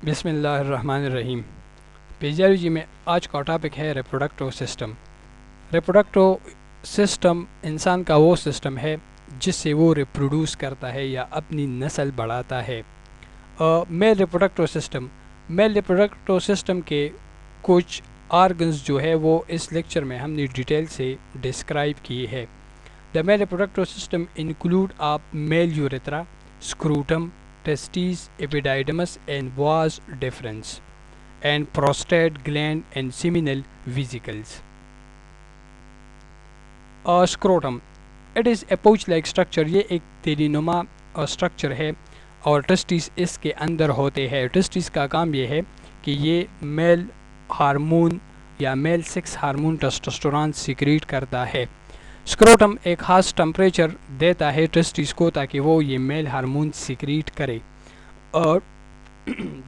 بسم اللہ الرحمن الرحیم۔ فیزیالوجی میں آج کا ٹاپک ہے ریپروڈکٹیو سسٹم۔ ریپروڈکٹیو سسٹم انسان کا وہ سسٹم ہے جس سے وہ ریپروڈیوس کرتا ہے یا اپنی نسل بڑھاتا ہے۔ میل ریپروڈکٹیو سسٹم کے کچھ آرگنز جو ہے وہ اس لیکچر میں ہم نے ڈیٹیل سے ڈسکرائب کی ہے۔ The male reproductive system include of male urethra, scrotum, testes, epididymis and vas deferens, and prostate gland and seminal vesicles. Scrotum, it is a pouch-like structure. یہ ایک تیری نما اسٹرکچر ہے اور ٹیسٹیز اس کے اندر ہوتے ہیں۔ ٹیسٹیز کا کام یہ ہے کہ یہ میل ہارمون یا میل سیکس ہارمون ٹیسٹوسٹیرون سیکریٹ کرتا ہے۔ اسکروٹم ایک خاص ٹمپریچر دیتا ہے ٹیسٹیز کو تاکہ وہ یہ میل ہارمون سیکریٹ کرے۔ اور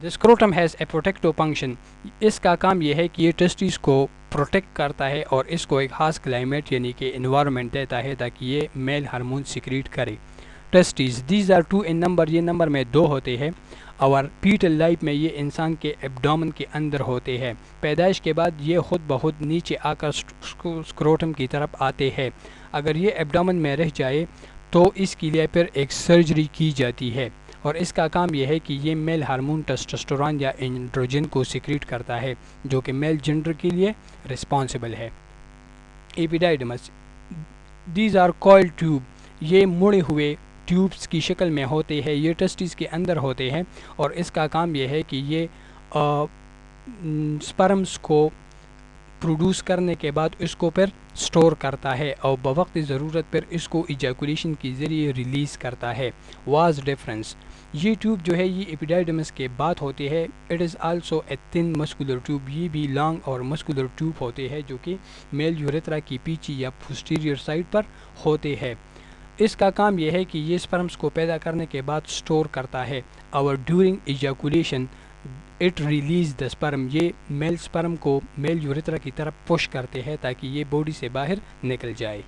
اسکروٹم ہیز اے پروٹیکٹیو فنکشن، اس کا کام یہ ہے کہ یہ ٹیسٹیز کو پروٹیکٹ کرتا ہے اور اس کو ایک خاص کلائمیٹ یعنی کہ انوائرمنٹ دیتا ہے تاکہ یہ میل ہارمون سیکریٹ کرے۔ Testes these are 2 in number، یہ نمبر میں 2 ہوتے ہیں، اور فیٹل لائف میں یہ انسان کے ایبڈومن کے اندر ہوتے ہیں۔ پیدائش کے بعد یہ خود بخود نیچے آ کر اسکروٹم کی طرف آتے ہیں۔ اگر یہ ایبڈومن میں رہ جائے تو اس کے لیے پھر ایک سرجری کی جاتی ہے، اور اس کا کام یہ ہے کہ یہ میل ہارمون ٹیسٹوسٹیرون یا اینڈروجن کو سیکریٹ کرتا ہے جو کہ میل جنڈر کے لیے رسپانسبل ہے۔ ایپیڈائیڈمس، دیز آر کوئل ٹیوب، یہ مڑے ہوئے ٹیوبس کی شکل میں ہوتے ہیں، یہ ٹیسٹیز کے اندر ہوتے ہیں اور اس کا کام یہ ہے کہ یہ سپرمز کو پروڈیوس کرنے کے بعد اس کو پھر سٹور کرتا ہے اور بوقت ضرورت پر اس کو ایجیکولیشن کے ذریعے ریلیز کرتا ہے۔ واز ڈیفرنس، یہ ٹیوب جو ہے یہ ایپیڈائیڈمس کے بعد ہوتی ہے۔ It is also a thin muscular tube, یہ بھی لانگ اور مسکولر ٹیوب ہوتے ہیں جو کہ میل یوریتھرا کی پیچھے یا پوسٹیریئر سائڈ پر ہوتے ہیں۔ اس کا کام یہ ہے کہ یہ سپرمز کو پیدا کرنے کے بعد سٹور کرتا ہے اور during ejaculation it release the sperm, یہ میل سپرم کو میل یوریتھرا کی طرف پش کرتے ہیں تاکہ یہ باڈی سے باہر نکل جائے۔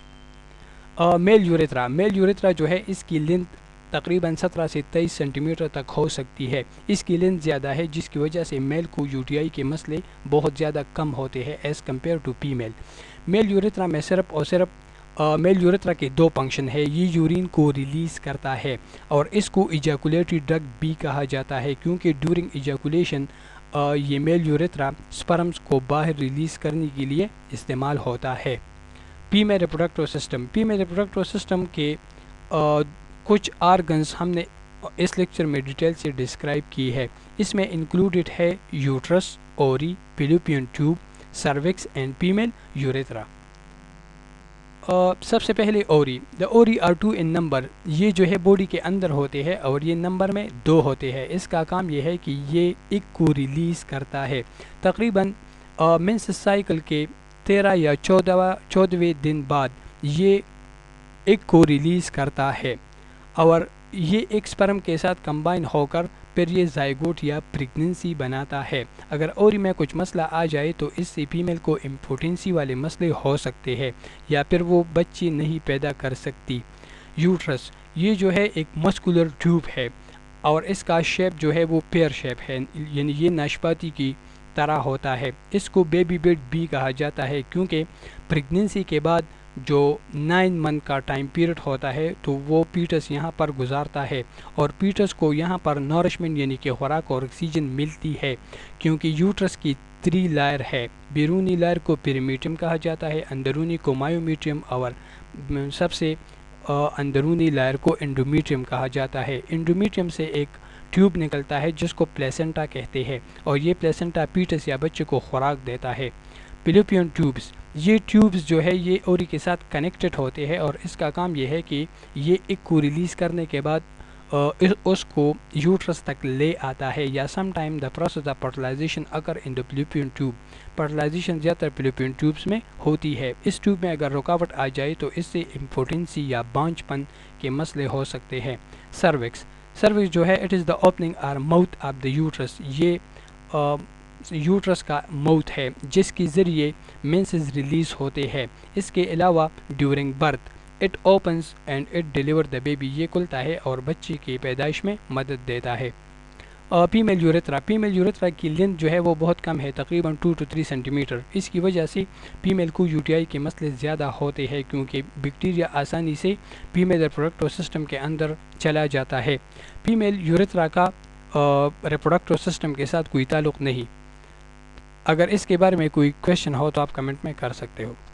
میل یوریتھرا جو ہے اس کی لینتھ تقریباً 17 سے 23 سینٹی میٹر تک ہو سکتی ہے۔ اس کی لینتھ زیادہ ہے جس کی وجہ سے میل کو یو ٹی آئی کے مسئلے بہت زیادہ کم ہوتے ہیں as compare to female. Male urethra میں صرف اور صرف میل یوریتھرا کے 2 فنکشن ہے، یہ یورین کو ریلیز کرتا ہے اور اس کو ایجیکولیٹری ڈرگ بھی کہا جاتا ہے کیونکہ ڈیورنگ ایجیکولیشن یہ میل یوریتھرا سپرمز کو باہر ریلیز کرنے کے لیے استعمال ہوتا ہے۔ فیمیل ریپروڈکٹیو سسٹم کے کچھ آرگنز ہم نے اس لیکچر میں ڈیٹیل سے ڈسکرائب کی ہے۔ اس میں انکلوڈڈ ہے uterus, ovary, fallopian tube, cervix and female urethra. سب سے پہلے ovary, the ovary are 2 in number، یہ جو ہے باڈی کے اندر ہوتے ہیں اور یہ نمبر میں 2 ہوتے ہیں۔ اس کا کام یہ ہے کہ یہ ایک کو ریلیز کرتا ہے تقریباً مینس سائیکل کے 13 یا 14ویں دن بعد یہ ایک کو ریلیز کرتا ہے اور یہ ایک سپرم کے ساتھ کمبائن ہو کر پھر یہ زائگوٹ یا پریگننسی بناتا ہے۔ اگر اوری میں کچھ مسئلہ آ جائے تو اس سے فیمیل کو امپوٹنسی والے مسئلے ہو سکتے ہیں یا پھر وہ بچے نہیں پیدا کر سکتی۔ یوٹرس، یہ جو ہے ایک مسکولر ٹیوب ہے اور اس کا شیپ جو ہے وہ پیئر شیپ ہے، یعنی یہ ناشپاتی کی طرح ہوتا ہے۔ اس کو بیبی بیڈ بھی کہا جاتا ہے کیونکہ پریگننسی کے بعد جو 9 منتھ کا ٹائم پیریڈ ہوتا ہے تو وہ پیٹس یہاں پر گزارتا ہے اور پیٹس کو یہاں پر نورشمنٹ یعنی کہ خوراک اور آکسیجن ملتی ہے کیونکہ یوٹرس کی 3 لائر ہے۔ بیرونی لائر کو پیریمیٹریم کہا جاتا ہے، اندرونی کو مایومیٹریم اور سب سے اندرونی لائر کو انڈومیٹریم کہا جاتا ہے۔ انڈومیٹریم سے ایک ٹیوب نکلتا ہے جس کو پلیسنٹا کہتے ہیں اور یہ پلیسنٹا پیٹس یا بچے کو خوراک دیتا ہے۔ فیلوپین ٹیوبس، یہ ٹیوبس جو ہے یہ اوری کے ساتھ کنیکٹڈ ہوتے ہیں اور اس کا کام یہ ہے کہ یہ ایک کو ریلیز کرنے کے بعد اس کو یوٹرس تک لے آتا ہے یا some time the process of fertilization occur in the fallopian tube. Fertilization زیادہ تر فیلوپین ٹیوبس میں ہوتی ہے۔ اس ٹیوب میں اگر رکاوٹ آ جائے تو اس سے امپوٹنسی یا بانجھ پن کے مسئلے ہو سکتے ہیں۔ سروکس جو ہے اٹ از دا اوپننگ اور ماؤتھ آف دا یوٹرس، یہ یوٹرس کا ماؤتھ ہے جس کے ذریعے مینسز ریلیز ہوتے ہیں۔ اس کے علاوہ during birth it opens and it deliver the baby, یہ کھلتا ہے اور بچے کی پیدائش میں مدد دیتا ہے۔ فیمیل یورترا کی لینتھ جو ہے وہ بہت کم ہے، تقریباً 2 to 3 سینٹی میٹر. اس کی وجہ سے فیمیل کو UTI کے مسئلے زیادہ ہوتے ہیں کیونکہ بیکٹیریا آسانی سے فیمیل ریپروڈکٹیو سسٹم کے اندر چلا جاتا ہے. فیمیل یورترا کا ریپروڈکٹیو سسٹم کے ساتھ کوئی تعلق نہیں. اگر اس کے بارے میں کوئی کویشچن ہو تو آپ کمنٹ میں کر سکتے ہو.